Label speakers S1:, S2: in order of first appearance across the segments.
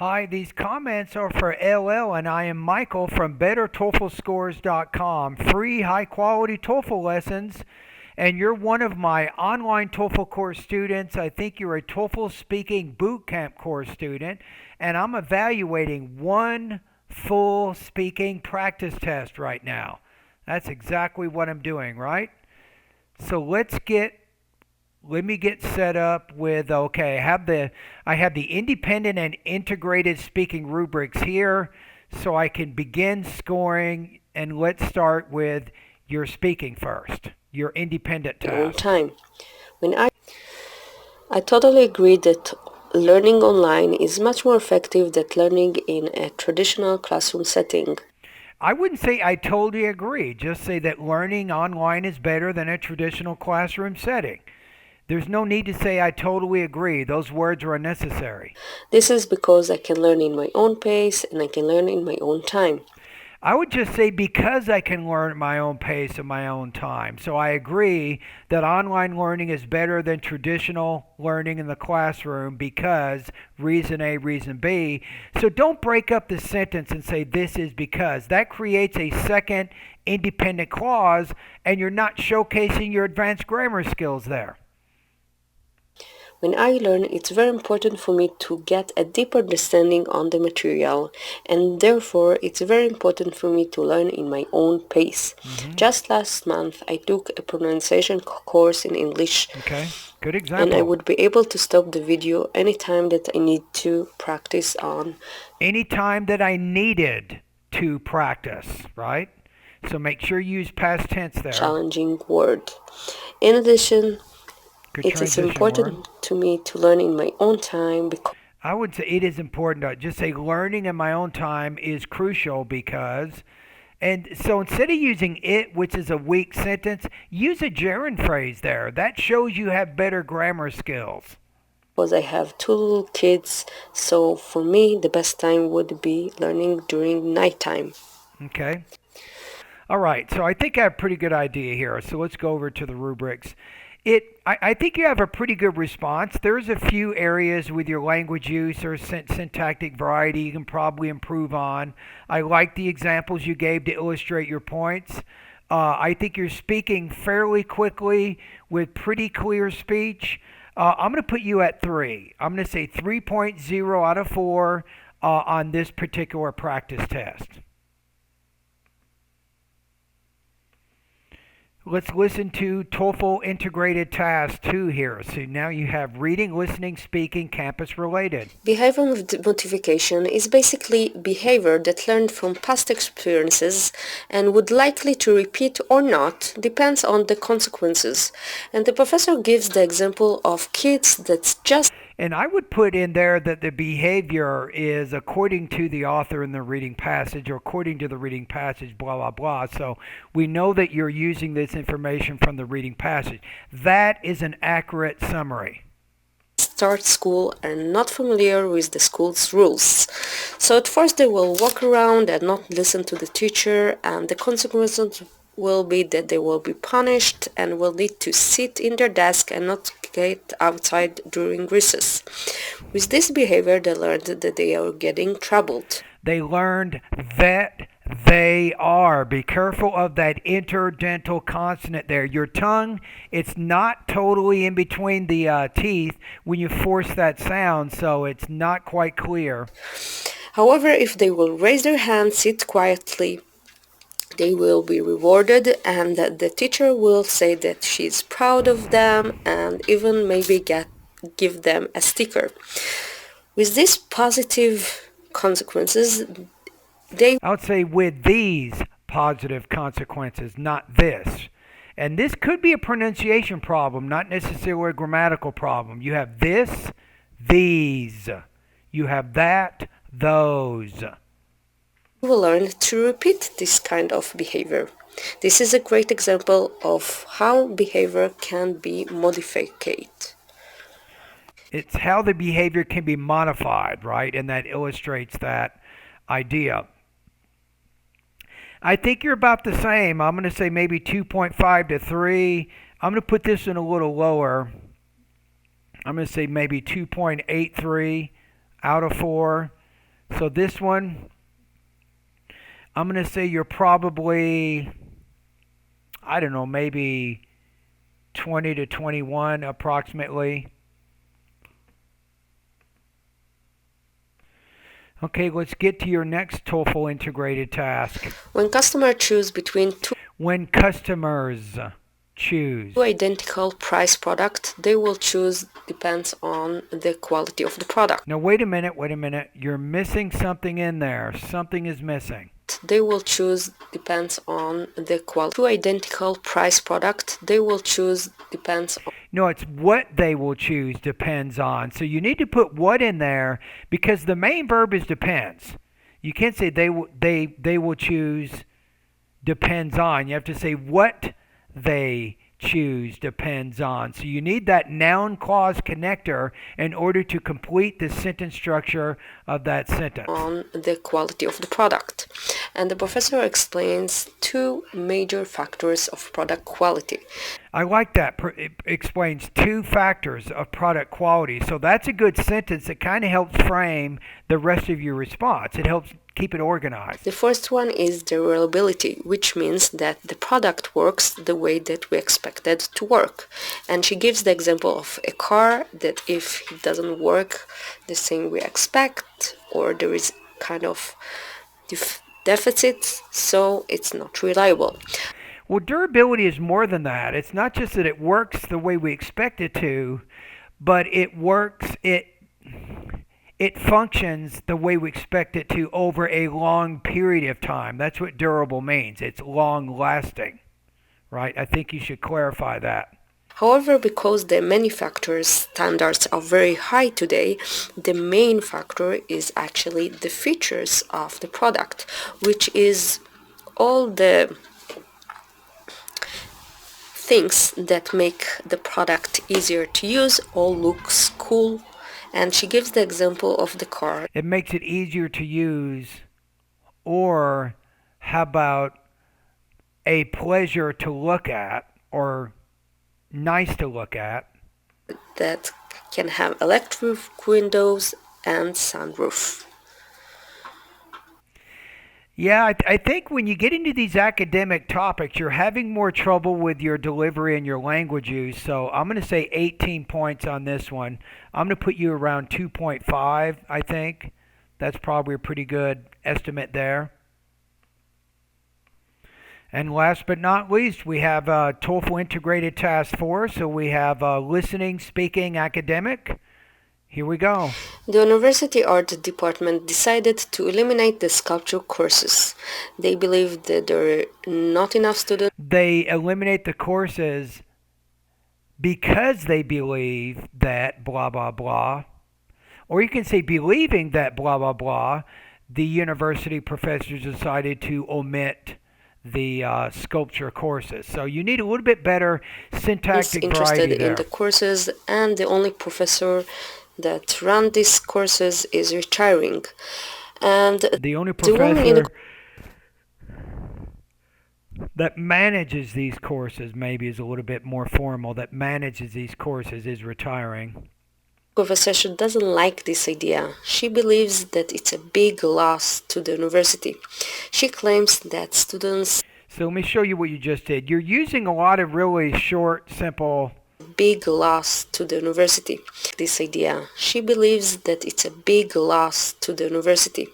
S1: Hi, these comments are for LL, and I am Michael from BetterToeflScores.com. Free, high-quality TOEFL lessons, and you're one of my online TOEFL course students. I think you're a TOEFL speaking boot camp course student, and I'm evaluating one full speaking practice test right now. That's exactly what I'm doing, right? So let me get set up with, okay, I have the independent and integrated speaking rubrics here so I can begin scoring, and let's start with your speaking first, your independent
S2: Own
S1: task.
S2: time. When I totally agree that learning online is much more effective than learning in a traditional classroom setting.
S1: I wouldn't say I totally agree, just say that learning online is better than a traditional classroom setting. There's no need to say I totally agree. Those words are unnecessary.
S2: This is because I can learn in my own pace and I can learn in my own time.
S1: I would just say because I can learn at my own pace and my own time. So I agree that online learning is better than traditional learning in the classroom because reason A, reason B. So don't break up the sentence and say this is because. That creates a second independent clause and you're not showcasing your advanced grammar skills there.
S2: When I learn, it's very important for me to get a deep understanding on the material, and therefore it's very important for me to learn in my own pace.
S1: Mm-hmm.
S2: Just last month, I took a pronunciation course in English,
S1: Okay, good
S2: and I
S1: example.
S2: would be able to stop the video anytime that I need to practice on
S1: Anytime that I needed to practice, right? So make sure you use past tense there.
S2: challenging word. In addition,
S1: Good
S2: it is
S1: transition word.
S2: important to me to learn in my own time because
S1: I would say it is important to just say learning in my own time is crucial because, and so instead of using it, which is a weak sentence, use a gerund phrase there. That shows you have better grammar skills.
S2: I have two little kids, so for me the best time would be learning during nighttime.
S1: Okay. All right. So I think I have a pretty good idea here. So let's go over to the rubrics. I think you have a pretty good response. There's a few areas with your language use or syntactic variety you can probably improve on. I like the examples you gave to illustrate your points. I think you're speaking fairly quickly with pretty clear speech. I'm going to put you at 3. I'm going to say 3.0 out of 4 on this particular practice test. Let's listen to TOEFL Integrated Task 2 here. So now you have reading, listening, speaking, campus related.
S2: Behavior modification is basically behavior that learned from past experiences and would likely to repeat or not depends on the consequences. And the professor gives the example of kids that's just
S1: And I would put in there that the behavior is according to the author in the reading passage or according to the reading passage, blah, blah, blah. So we know that you're using this information from the reading passage. That is an accurate summary.
S2: start school are not familiar with the school's rules. So at first they will walk around and not listen to the teacher, and the consequences will be that they will be punished and will need to sit in their desk and not get outside during recess. With this behavior they learned that they are getting troubled.
S1: They learned that they are. Be careful of that interdental consonant there. Your tongue, it's not totally in between the teeth when you force that sound, so it's not quite clear.
S2: However, if they will raise their hand, sit quietly, they will be rewarded, and the teacher will say that she's proud of them and even maybe give them a sticker. With these positive consequences, they
S1: I would say with these positive consequences, not this. And this could be a pronunciation problem, not necessarily a grammatical problem. You have this, these. You have that, those.
S2: will learn to repeat this kind of behavior. This is a great example of how behavior can be modified.
S1: It's how the behavior can be modified, right? And that illustrates that idea. I think you're about the same. I'm going to say maybe 2.5 to 3. I'm going to put this in a little lower. I'm going to say maybe 2.83 out of 4. So this one, I'm going to say you're probably, I don't know, maybe 20 to 21 approximately. Okay, let's get to your next TOEFL integrated task.
S2: When customers choose between
S1: When customers choose.
S2: two identical price products, they will choose depends on the quality of the product.
S1: Now wait a minute. You're missing something in there. Something is missing.
S2: They will choose depends on the quality. Two identical price product, they will choose depends on.
S1: No, it's what they will choose depends on. So you need to put what in there because the main verb is depends. You can't say they will choose depends on. You have to say what they choose depends on. So you need that noun clause connector in order to complete the sentence structure of that sentence.
S2: On the quality of the product. And the professor explains two major factors of product quality.
S1: I like that. It explains two factors of product quality. So that's a good sentence that kind of helps frame the rest of your response. It helps keep it organized.
S2: The first one is the reliability, which means that the product works the way that we expect it to work. And she gives the example of a car that if it doesn't work the same we expect, or there is kind of deficit, so it's not reliable.
S1: Well, durability is more than that. It's not just that it works the way we expect it to, but it functions the way we expect it to over a long period of time. That's what durable means. It's long lasting, right? I think you should clarify that.
S2: However, because the manufacturer's standards are very high today, the main factor is actually the features of the product, which is all the things that make the product easier to use, all looks cool. And she gives the example of the car.
S1: It makes it easier to use, or how about a pleasure to look at, or nice to look at.
S2: That can have electric windows and sunroof.
S1: Yeah, I think when you get into these academic topics, you're having more trouble with your delivery and your language use. So I'm going to say 18 points on this one. I'm going to put you around 2.5, I think. That's probably a pretty good estimate there. And last but not least, we have TOEFL Integrated Task 4. So we have listening, speaking, academic. Here we go.
S2: The University Art Department decided to eliminate the sculpture courses. They believe that there are not enough students.
S1: They eliminate the courses because they believe that blah, blah, blah. Or you can say believing that blah, blah, blah, the university professors decided to omit the sculpture courses. So you need a little bit better syntactic variety there.
S2: In the courses, and the only professor that run these courses is retiring. And
S1: the only professor that manages these courses, maybe is a little bit more formal, that manages these courses is retiring.
S2: Professor doesn't like this idea. She believes that it's a big loss to the university. She claims that students...
S1: So let me show you what you just did. You're using a lot of really short, simple...
S2: Big loss to the university. This idea. She believes that it's a big loss to the university.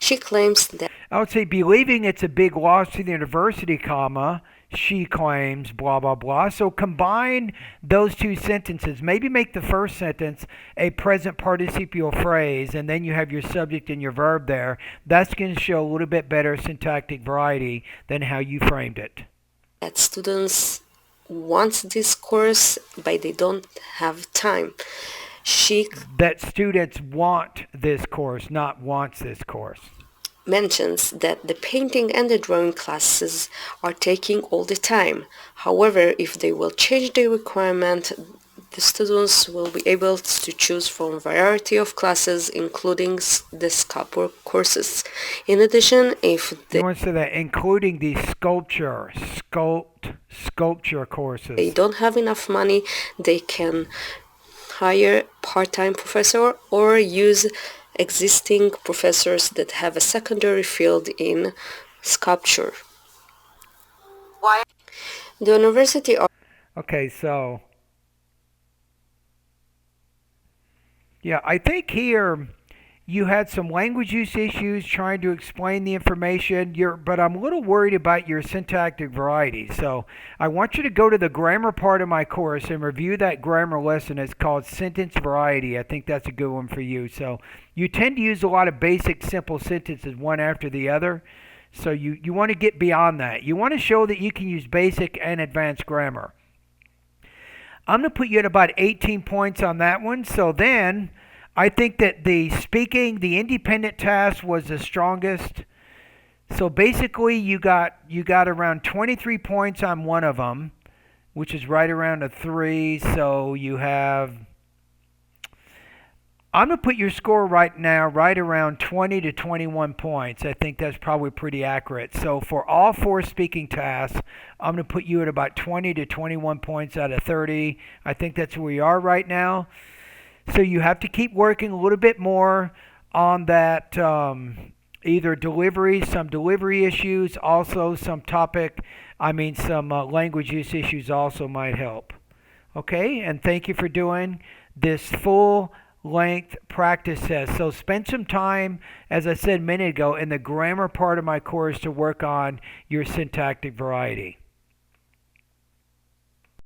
S2: She claims that...
S1: I would say believing it's a big loss to the university, comma, she claims, blah, blah, blah. So combine those two sentences. Maybe make the first sentence a present participial phrase, and then you have your subject and your verb there. That's going to show a little bit better syntactic variety than how you framed it.
S2: That students want this course, but they don't have time.
S1: That students want this course, not wants this course.
S2: Mentions that the painting and the drawing classes are taking all the time. However, if they will change the requirement, the students will be able to choose from a variety of classes, including the sculpture courses. In addition, if they...
S1: You want to say that, including the sculpture courses.
S2: They don't have enough money, they can hire part-time professor or use existing professors that have a secondary field in sculpture. The university
S1: Okay, so yeah, I think here you had some language use issues trying to explain the information. But I'm a little worried about your syntactic variety. So I want you to go to the grammar part of my course and review that grammar lesson. It's called sentence variety. I think that's a good one for you. So you tend to use a lot of basic simple sentences one after the other. So you want to get beyond that. You want to show that you can use basic and advanced grammar. I'm going to put you at about 18 points on that one. So then I think that the speaking, the independent task was the strongest. So basically you got around 23 points on one of them, which is right around a 3. So you have I'm going to put your score right now right around 20 to 21 points. I think that's probably pretty accurate. So for all 4 speaking tasks, I'm going to put you at about 20 to 21 points out of 30. I think that's where we are right now. So you have to keep working a little bit more on that either delivery, some delivery issues, also some some language use issues also might help. Okay, and thank you for doing this full length practice test. So spend some time, as I said a minute ago, in the grammar part of my course to work on your syntactic variety.